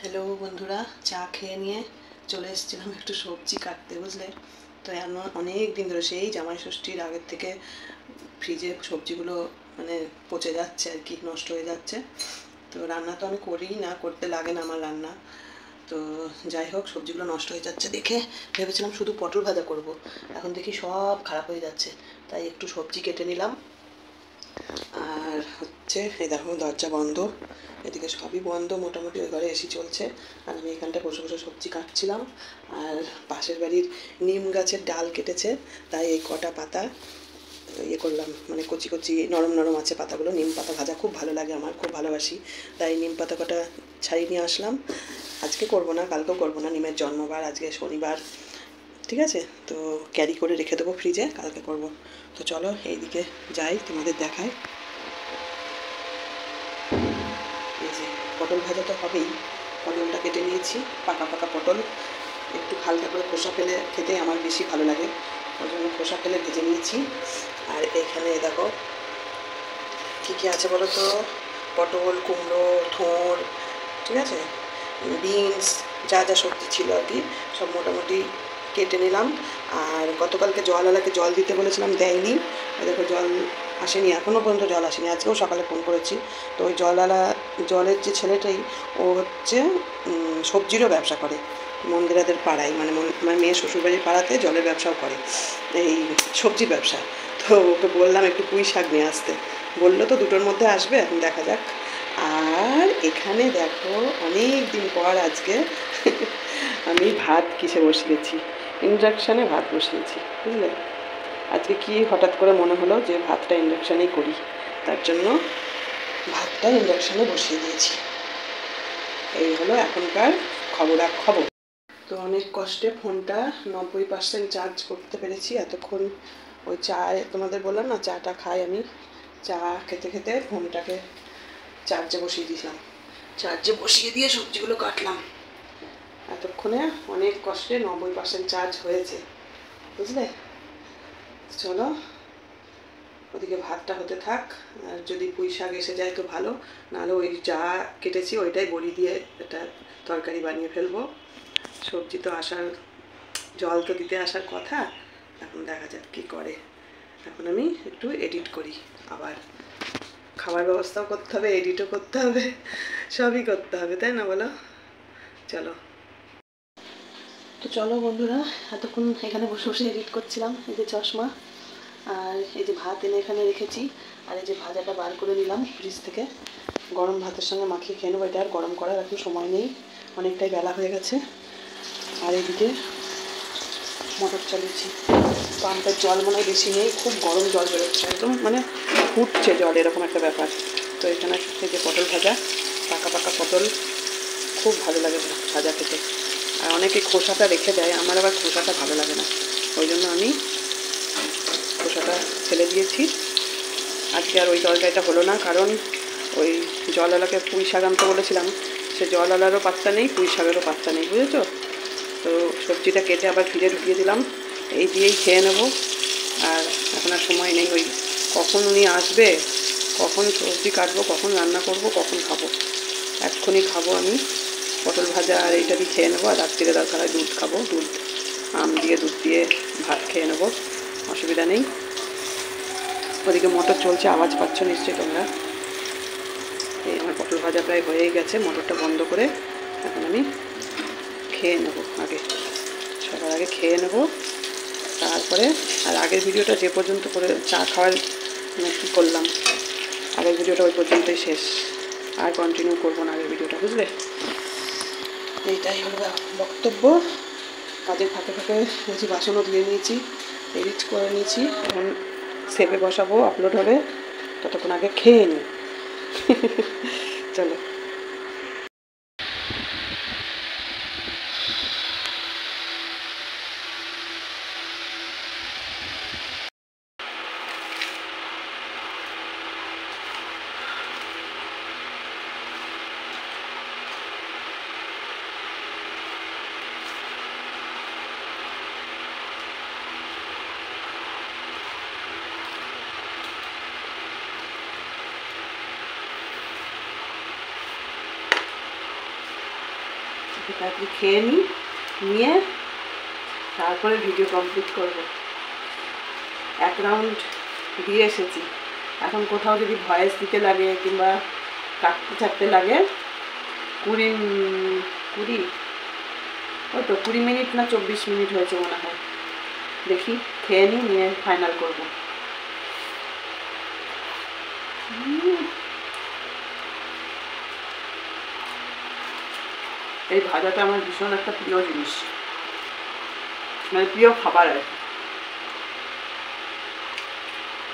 Hello বন্ধুরা, চা খেয়ে নিয়ে চলে এসেছিলাম একটু সবজি কাটতে, বুঝলে। তো এমন অনেক দিন ধরে সেই জামাই ষষ্ঠীর আগের থেকে ফ্রিজে সবজিগুলো মানে পচে যাচ্ছে আর কি, নষ্ট হয়ে যাচ্ছে। তো রান্না তো আমি করিই না, করতে লাগে না আমার রান্না। তো যাই হোক, সবজিগুলো নষ্ট হয়ে যাচ্ছে দেখে ভেবেছিলাম শুধু পটল ভাজা করব। এখন দেখি সব খারাপ হয়ে যাচ্ছে, তাই একটু সবজি কেটে নিলাম। আর হচ্ছে এই দেখো, দরজা বন্ধ, এদিকে সবই বন্ধ মোটামুটি, ওই ঘরে এসি চলছে আর আমি এখানটায় বসে বসে সবজি কাটছিলাম। আর পাশের বাড়ির নিম গাছের ডাল কেটেছে, তাই এই কটা পাতা ইয়ে করলাম, মানে কচি কচি নরম নরম আছে পাতাগুলো। নিম পাতা ভাজা খুব ভালো লাগে আমার, খুব ভালোবাসি, তাই নিম পাতা কটা ছাড়িয়ে নিয়ে আসলাম। আজকে করব না, কালকেও করব না, নিমের জন্মবার, আজকে শনিবার, ঠিক আছে। তো ক্যারি করে রেখে দেবো ফ্রিজে, কালকে করব। তো চলো এইদিকে যাই, তোমাদের দেখাই। এই যে পটল ভাজা তো হবেই, পটলটা কেটে নিয়েছি, পাকা পাকা পটল, একটু হালকা করে খোসা ফেলে খেতে আমার বেশি ভালো লাগে, ওই জন্য খোসা ফেলে ভেজে নিয়েছি। আর এখানে দেখো কী কী আছে বলো তো, পটল, কুমড়ো, থোড়, ঠিক আছে, বিনস, যা যা সবজি ছিল আর কি, সব মোটামুটি কেটে নিলাম। আর গতকালকে জলওয়ালাকে জল দিতে বলেছিলাম, দেয়নি। দেখো জল আসেনি, এখনও পর্যন্ত জল আসেনি। আজকেও সকালে ফোন করেছি, তো ওই জলওয়ালা, জলের যে ছেলেটাই, ও হচ্ছে সবজিরও ব্যবসা করে মন্দিরাদের পাড়ায়, মানে আমার মেয়ের শ্বশুরবাড়ির পাড়াতে জলের ব্যবসাও করে, এই সবজি ব্যবসা। তো ওকে বললাম একটু পুঁই শাক নিয়ে আসতে, বললো তো দুটোর মধ্যে আসবে, এখন দেখা যাক। আর এখানে দেখো অনেক দিন পর আজকে আমি ভাত কিসে বসিয়েছি, ইন্ডাকশানে ভাত বসিয়েছি, বুঝলে। আজকে কি হঠাৎ করে মনে হলো যে ভাতটা ইন্ডাকশানেই করি, তার জন্য ভাতটা ইন্ডাকশানে বসিয়ে দিয়েছি। এই হলো এখনকার খবর। তো অনেক কষ্টে ফোনটা 90% চার্জ করতে পেরেছি এতক্ষণ। ওই চায় তোমাদের বললাম না, চাটা খাই আমি, চা খেতে খেতে ফোনটাকে চার্জে বসিয়ে দিয়েছিলাম। চার্জে বসিয়ে দিয়ে সবজিগুলো কাটলাম, এতক্ষণে অনেক কষ্টে 90% চার্জ হয়েছে, বুঝলে। চলো ওদিকে ভাতটা হতে থাক, আর যদি পুঁই শাক এসে যায় তো ভালো, নাহলে ওই যা কেটেছি ওইটাই বড়ি দিয়ে একটা তরকারি বানিয়ে ফেলবো। সবজি তো আসার, জল তো দিতে আসার কথা, এখন দেখা যাক কী করে। এখন আমি একটু এডিট করি, আবার খাবার ব্যবস্থাও করতে হবে, এডিটও করতে হবে, সবই করতে হবে, তাই না বলো। চলো, তো চলো বন্ধুরা, এতক্ষণ এখানে বসে বসে এডিট করছিলাম। এই যে চশমা, আর এই যে ভাত এনে এখানে রেখেছি, আর এই যে ভাজাটা বার করে নিলাম ফ্রিজ থেকে, গরম ভাতের সঙ্গে মাখিয়ে খেয়ে নেবো। এটা আর গরম করার এখন সময় নেই, অনেকটাই বেলা হয়ে গেছে। আর এদিকে মোটর চালিয়েছি, পাম্পের জল মনে হয় বেশি নেই, খুব গরম জল বেরোচ্ছে, একদম মানে ফুটছে জল, এরকম একটা ব্যাপার। তো এখানে থেকে পটল ভাজা, পাকা পাকা পটল, খুব ভালো লাগে ভাজা খেতে। আর অনেকে খোসাটা রেখে দেয়, আমার আবার খোসাটা ভালো লাগে না, ওই জন্য আমি খোসাটা ফেলে দিয়েছি। আজকে আর ওই তরকারিটা হলো না, কারণ ওই জলওয়ালাকে পুঁই শাক আনতে বলেছিলাম, সে জলওয়ালারও পাত্তা নেই, পুঁই শাকেরও পাত্তা নেই, বুঝেছো। তো সবজিটা কেটে আবার ফ্রিজে ঢুকিয়ে দিলাম, এই দিয়েই খেয়ে নেব। আর এখন আর সময় নেই, ওই কখন উনি আসবে, কখন সবজি কাটবো, কখন রান্না করব, কখন খাবো, এক্ষুনি খাবো আমি পটল ভাজা, আর এইটা দিয়ে খেয়ে নেবো। আর রাত্রিরে দরকার হয় দুধ খাবো, দুধ আম দিয়ে দুধ দিয়ে ভাত খেয়ে নেবো, অসুবিধা নেই। ওদিকে মোটর চলছে, আওয়াজ পাচ্ছ নিশ্চয়ই তোমরা। এই আমার পটল ভাজা প্রায় হয়েই গেছে, মোটরটা বন্ধ করে এখন আমি খেয়ে নেবো, আগে সবার আগে খেয়ে নেবো, তারপরে। আর আগের ভিডিওটা যে পর্যন্ত করে চা খাওয়ার মানে কী করলাম, আগের ভিডিওটা ওই পর্যন্তই শেষ, আর কন্টিনিউ করবো না আগের ভিডিওটা, বুঝলে। এইটাই হলো বক্তব্য। কাজের ফাঁকে ফাঁকে নিয়েছি, বাসনও ধুয়ে নিয়েছি, এডিট করে নিয়েছি, এখন সেভে বসাবো, আপলোড হবে, ততক্ষণ আগে খেয়ে নিই। চলো। তাড়াতাড়ি খেয়ে নিই, নিয়ে তারপরে ভিডিও কমপ্লিট করব। 1 রাউন্ড দিয়ে এসেছি। এখন কোথাও যদি ভয়েস দিতে লাগে কিংবা কাটতে ছাড়তে লাগে 20 মিনিট না 24 মিনিট হয়েছে মনে হয়। দেখি খেয়ে নিই, নিয়ে ফাইনাল করব। এই ভাজাটা আমার ভীষণ একটা প্রিয় জিনিস, মানে প্রিয় খাবার আর কি,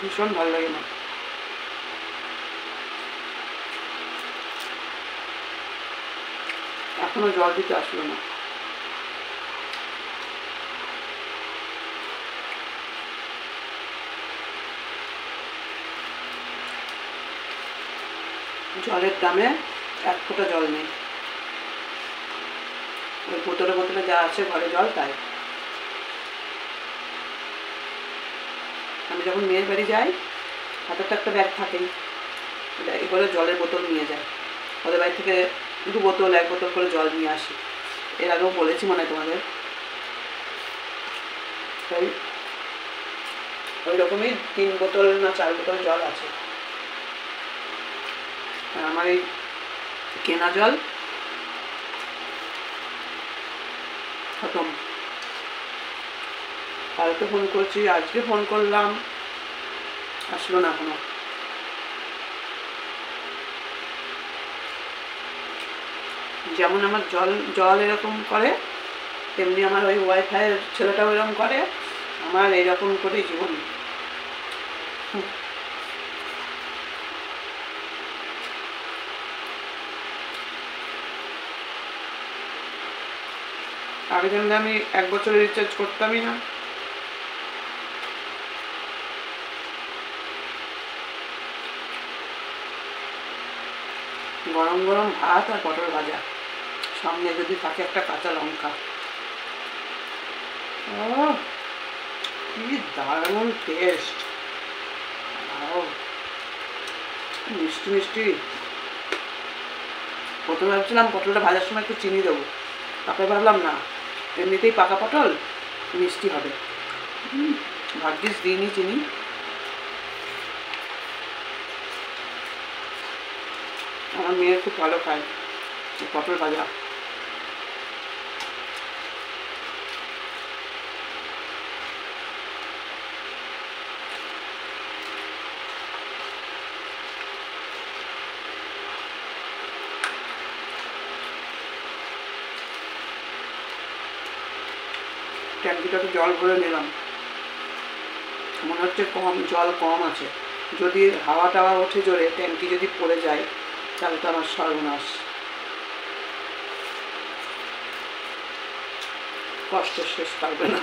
ভীষণ ভালো লাগে না। এখনো জল দিতে আসলো না। জলের দামে 1 ফোঁটা জল নেই। ওই বোতলে বোতলে যা আছে ঘরে জল তাই। আমি যখন মেয়ের বাড়ি যাই হাতে তো একটা ব্যাগ থাকেই, এবারে জলের বোতল নিয়ে যাই। ওদের বাড়ি থেকে 2 বোতল 1 বোতল করে জল নিয়ে আসি। এর আগেও বলেছি মনে হয় তোমাদের। তাই ওই রকমই 3 বোতল না 4 বোতল জল আছে। আর আমার এই কেনা জল খতম। কালকে ফোন করছি, আজকে ফোন করলাম, আসলো না এখনো। যেমন আমার জল এরকম করে, তেমনি আমার ওই ওয়াইফাইয়ের ছেলেটাও এরকম করে। আমার এইরকম করেই জীবন। আগে যেমন আমি 1 বছরের রিচার্জ করতামই না। গরম গরম ভাত আর পটল ভাজা, সঙ্গে যদি থাকে একটা কাঁচা লঙ্কা, কি দারুণ টেস্ট। মিষ্টি মিষ্টি। প্রথমে ভাবছিলাম পটলটা ভাজার সময় একটু চিনি দেবো, তারপরে ভাবলাম না, এমনিতেই পাকা পটল মিষ্টি হবে, ভাগ্যিস দিইনি চিনি। আমার মেয়ে খুব ভালো খায় পটল ভাজা। ট্যাঙ্কিটাতে জল ভরে নিলাম, মনে হচ্ছে জল কম আছে। যদি হাওয়া টাওয়া ওঠে জোরে, ট্যাঙ্কি যদি পড়ে যায় তাহলে তো আমার সর্বনাশ, কষ্টের শেষ পারবে না।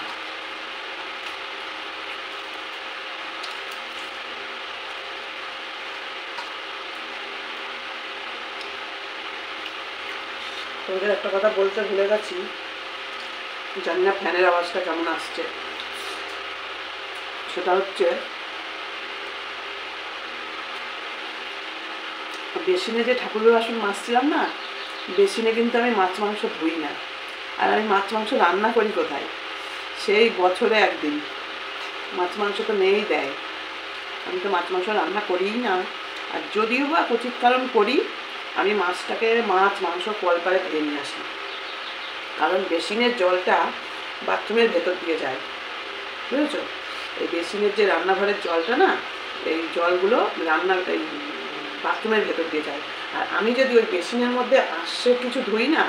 তোমাদের একটা কথা বলতে ভুলে গেছি, জানি না ফ্যানের আওয়াজটা কেমন আসছে। সেটা হচ্ছে বেসিনে যে ঠাকুরের বাসন মাজছিলাম না, বেসিনে কিন্তু আমি মাছ মাংস ধুই না। আর আমি মাছ মাংস রান্না করি কোথায়? সেই বছরে 1 দিন। মাছ মাংস তো নেই দেয়, আমি তো মাছ মাংস রান্না করিই না। আর যদিও বা কচিত কারণ করি, আমি মাছ মাংস কলপারে ধুয়ে নিয়ে আসি। কারণ বেসিনের জলটা বাথরুমের ভেতর দিয়ে যায়, বুঝেছো? এই বেসিনের যে রান্নাঘরের জলটা না, এই জলগুলো এই বাথরুমের ভেতর দিয়ে যায়। আর আমি যদি ওই বেসিনের মধ্যে আসে কিছু ধুই না,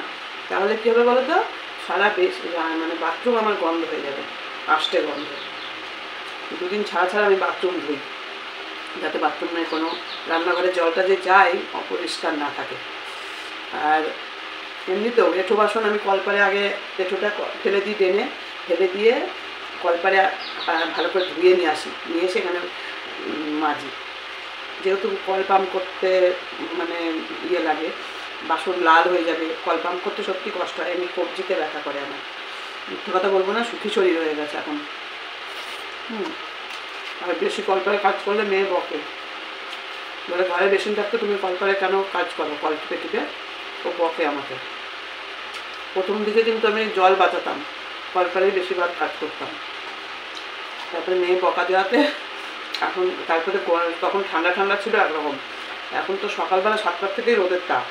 তাহলে কী হবে বলো তো, সারা মানে বাথরুম আমার গন্ধ হয়ে যাবে, আষ্টে গন্ধ। 2 দিন ছাড়া আমি বাথরুম ধুই, যাতে বাথরুমে কোনো রান্নাঘরের জলটা যে যায় অপরিষ্কার না থাকে। আর এমনিতেও এঁঠো বাসন আমি কলপারে আগে এঁঠোটা ফেলে দিই, টেনে ফেলে দিয়ে কলপারে ভালো করে ধুয়ে নিয়ে আসি, নিয়ে এসে এখানে মাজি। যেহেতু কল পাম্প করতে মানে ইয়ে লাগে, বাসন লাল হয়ে যাবে, কল পাম্প করতে সত্যি কষ্ট হয়। এমনি কবজিতে ব্যথা করে আমার, মিথ্যে কথা বলবো না, সুখী শরীর হয়ে গেছে এখন। আর বেশি কলপারে কাজ করলে মেয়ে বকে, বলে ঘরে বেসিন থাকতে তুমি কলপারে কেন কাজ করো, কল টিপে টিপে, ও বকে আমাকে। প্রথম দিকে কিন্তু আমি জল বাঁচাতাম, কলকালে বেশিরভাগ কাজ করতাম। তারপরে মেয়ে বকা দেওয়াতে এখন, তারপরে তখন ঠান্ডা ঠান্ডা ছিল একরকম, এখন তো সকালবেলা 7টার থেকেই রোদের তাপ।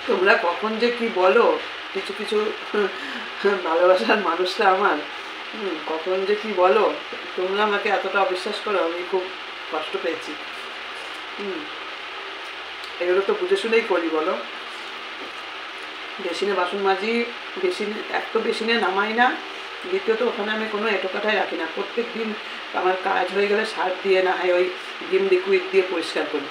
তোমরা কখন যে কি বলো, কিছু কিছু ভালোবাসার মানুষরা আমার, কখন যে কি বলো, তোমরা আমাকে এতটা অবিশ্বাস করো, আমি খুব কষ্ট পেয়েছি। এগুলো তো বুঝে শুনেই করি বলো। বেসিনে বাসন মাজি, এক তো বেসিনে নামাই না, দ্বিতীয়ত ওখানে আমি কোনো এটোকাটাই রাখি না। প্রত্যেক দিন আমার কাজ হয়ে গেলে সার্ফ দিয়ে না হয় ওই ভিম লিকুইড দিয়ে পরিষ্কার করি।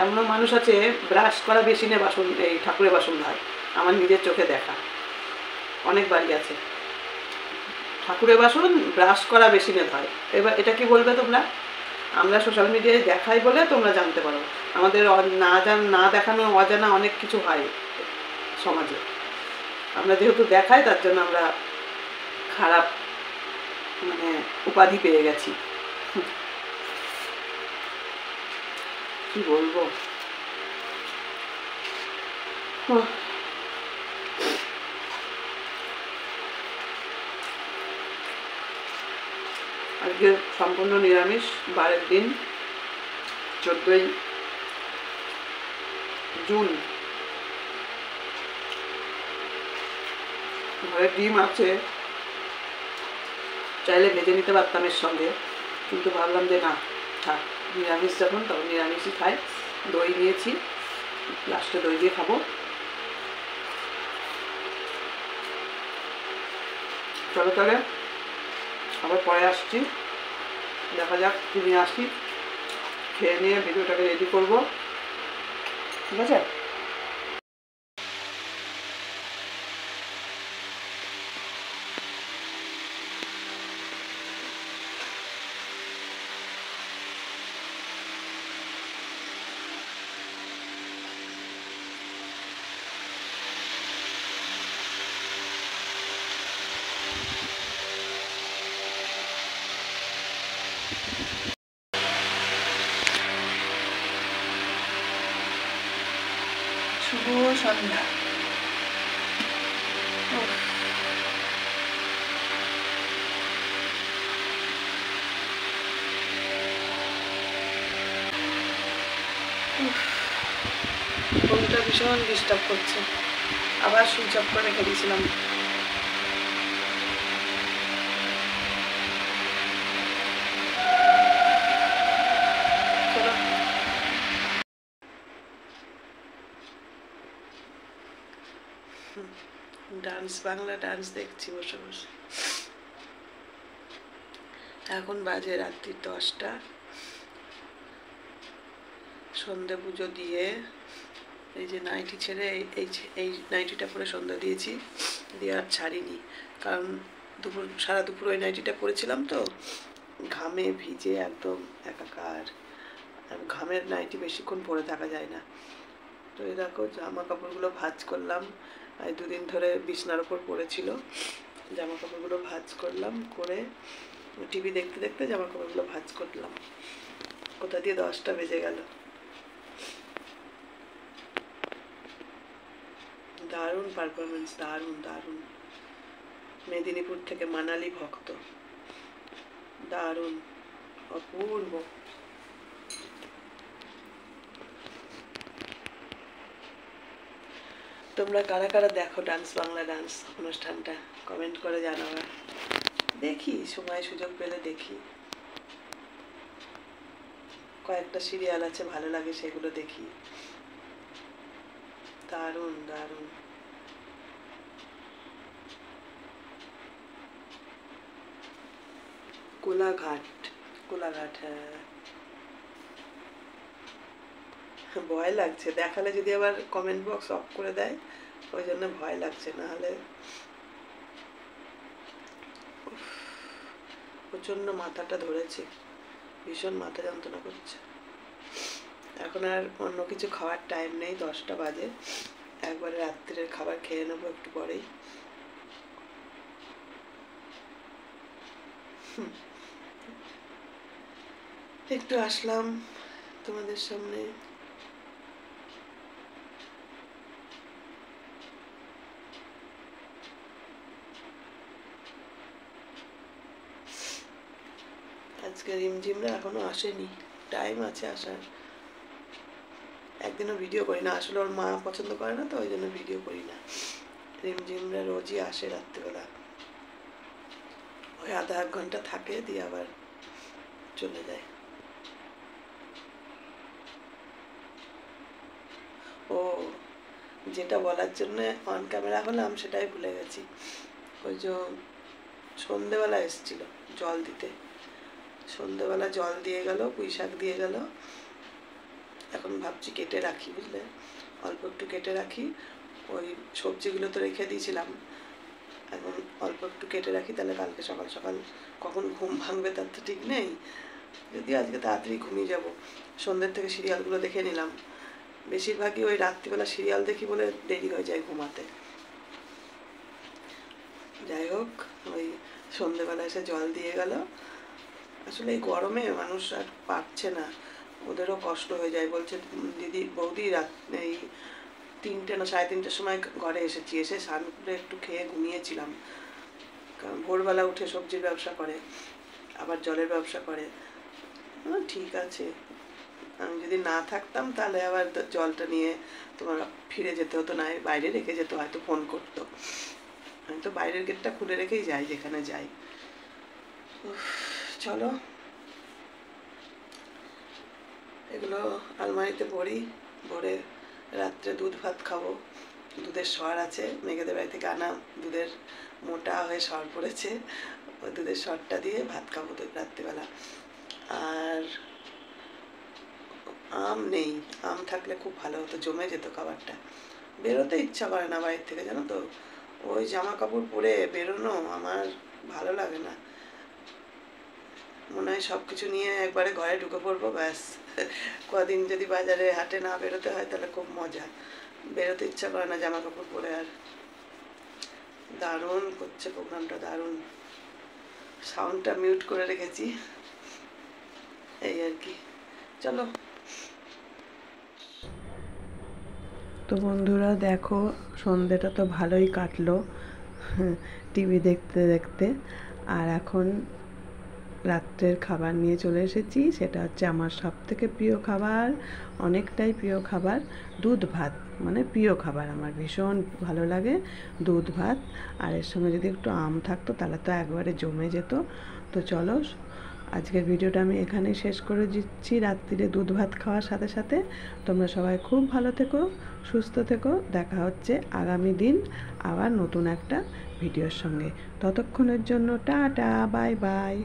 এমনও মানুষ আছে ব্রাশ করা বেসিনে বাসন, এই ঠাকুরের বাসন ধয়, আমার নিজের চোখে দেখা অনেক বাড়ি আছে। ঠাকুরের বাসন ব্রাশ করা বেসিনে ধয়। এবার এটা কি বলবে তোমরা? আমরা সোশ্যাল মিডিয়ায় দেখাই বলে তোমরা জানতে পারো, আমাদের না দেখানো অজানা অনেক কিছু হয় সমাজে। আমরা যেহেতু দেখাই, তার জন্য আমরা খারাপ মানে উপাধি পেয়ে গেছি। কি বলবো, আজকে সম্পূর্ণ নিরামিষ, 12 দিন, 14ই জুন। ঘরে ডিম আছে, চাইলে ভেজে নিতে পারতাম এর সঙ্গে, কিন্তু ভাবলাম যে না থাক, নিরামিষ যখন তখন নিরামিষই খাই। দই নিয়েছি, লাস্টে দই দিয়ে খাবো। চলো তাহলে আবার পরে আসছি, দেখা যাক কি নিয়ে আসি, খেয়ে নিয়ে ভিডিওটাকে রেডি করবো, ঠিক আছে? শুভ সন্ধ্যা। ফোনটা ভীষণ ডিস্টার্ব করছে, আবার সুইচ অফ করে রেখে দিয়েছিলাম। ডান্স, বাংলা ডান্স দেখছি বসে বসে। এখন বাজে রাত্রি 10টা। সন্ধে পুজো দিয়ে এই যে নাইটি ছেড়ে এই নাইটিটা পরে সন্ধ্যা দিয়েছি, দিয়ে আর ছাড়িনি, কারণ সারা দুপুর ওই নাইটিটা পরেছিলাম তো, ঘামে ভিজে একদম একাকার। আর ঘামের নাইটি বেশিক্ষণ পরে থাকা যায় না। তো এই দেখো জামা কাপড়গুলো ভাঁজ করলাম, এই 2 দিন ধরে বিছনার ওপর পড়েছিল, জামা কাপড়গুলো ভাঁজ করলাম, করে টিভি দেখতে দেখতে জামা কাপড়গুলো ভাঁজ করলাম। কোথা দিয়ে 10টা বেজে গেল। দারুণ পারফরমেন্স, দারুণ দারুণ। মেদিনীপুর থেকে মানালি ভক্ত, দারুণ, অপূর্ব। তোমরা কারা কারা দেখো ডান্স বাংলা ডান্স অনুষ্ঠানটা কমেন্ট করে জানাবে। দেখি, সময় সুযোগ পেলে দেখি। কয়েকটা সিরিয়াল আছে ভালো লাগে, সেগুলো দেখি। দারুণ দারুণ। কোলাঘাট, কোলাঘাট, হ্যাঁ। ভয় লাগছে, দেখালে যদি আবার কমেন্ট বক্স অফ করে দেয়, ওই জন্য ভয় লাগছে, নাহলে প্রচণ্ড মাথাটা ধরেছে, ভীষণ মাথা যন্ত্রণা করছে। এখন আর অন্য কিছু খাওয়ার টাইম নেই, 10টা বাজে, একবারে রাত্রের খাবার খেয়ে নেবো একটু পরেই। একটু আসলাম তোমাদের সামনে। আজকে রিমঝিমরা এখনো আসেনি, টাইম আছে আসার। একদিনও ভিডিও করি না, আসলে ওর মা পছন্দ করে না তো ওই জন্য ভিডিও করি না। রিমঝিমরা রোজই আসে রাত্রিবেলা, ওই আধা এক ঘন্টা থাকে দিয়ে আবার চলে যায়। ও যেটা বলার জন্য অন ক্যামেরা হলাম সেটাই ভুলে গেছি। ওই যে সন্ধেবেলা এসেছিল জল দিতে, সন্ধেবেলা জল দিয়ে গেল, পুঁই শাক দিয়ে গেল। এখন ভাবছি কেটে রাখি, বুঝলে, অল্প একটু কেটে রাখি। ওই সবজিগুলো তো রেখে দিয়েছিলাম, এখন অল্প একটু কেটে রাখি, তাহলে কালকে সকাল সকাল কখন ঘুম ভাঙবে তার তো ঠিক নেই। যদি আজকে তাড়াতাড়ি ঘুমিয়ে যাব, সন্ধ্যের থেকে সিরিয়ালগুলো দেখে নিলাম। বেশিরভাগই ওই রাত্রিবেলা সিরিয়াল দেখি বলে দেরি হয়ে যায় ঘুমাতে। যাই হোক, ওই সন্ধেবেলা এসে জল দিয়ে গেল। আসলে এই গরমে মানুষ আর পারছে না, ওদেরও কষ্ট হয়ে যায়। বলছে দিদি বৌদি রাত এই 3টে না 3:30টার সময় ঘরে এসেছি, এসে স্নান করে একটু খেয়ে ঘুমিয়েছিলাম। কারণ ভোরবেলা উঠে সবজির ব্যবসা করে, আবার জলের ব্যবসা করে। ঠিক আছে, আমি যদি না থাকতাম তাহলে আবার জলটা নিয়ে তোমার ফিরে যেতে হতো, না বাইরে রেখে যেত, হয়তো ফোন করতো। আমি তো বাইরের গেটটা খুলে রেখেই যাই যেখানে যাই। চলো এগুলো আলমারিতে ভরি, ভরে রাত্রে দুধ ভাত খাবো। দুধের সর আছে, মেঘেদের বাড়ি থেকে আনা দুধের মোটা হয়ে সর পড়েছে, ওই দুধের সরটা দিয়ে ভাত খাবো রাত্রিবেলা। আর আম নেই, আম থাকলে খুব ভালো হতো, জমে যেত খাবারটা। বেরোতে ইচ্ছা করে না বাড়ির থেকে, জানো তো, ওই জামা কাপড় পরে বেরোনো আমার ভালো লাগে না। মনে হয় সব কিছু নিয়ে একবারে ঘরে ঢুকে পড়বো, ব্যাস। কদিন যদি বাজারে হাটে না বেরোতে হয় তাহলে খুব মজা। বেরোতে ইচ্ছা করে না জামা কাপড় পরে আর। দারুণ করছে প্রোগ্রামটা, দারুণ। সাউন্ডটা মিউট করে রেখেছি, এই আর কি। চলো। তো বন্ধুরা দেখো, সন্ধ্যেটা তো ভালোই কাটলো টিভি দেখতে দেখতে। আর এখন রাত্রের খাবার নিয়ে চলে এসেছি, সেটা হচ্ছে আমার সবথেকে প্রিয় খাবার, অনেকটাই প্রিয় খাবার, দুধ ভাত। মানে প্রিয় খাবার, আমার ভীষণ ভালো লাগে দুধ ভাত। আর এর সঙ্গে যদি একটু আম থাকতো তাহলে তো একবারে জমে যেত। তো চলো, আজকের ভিডিওটা আমি এখানেই শেষ করে দিচ্ছি। রাত্রিরে দুধ ভাত খাওয়ার সাথে সাথে তোমরা সবাই খুব ভালো থেকো, সুস্থ থেকো। দেখা হচ্ছে আগামী দিন আবার নতুন একটা ভিডিওর সঙ্গে। ততক্ষণের জন্য টাটা, বাই বাই।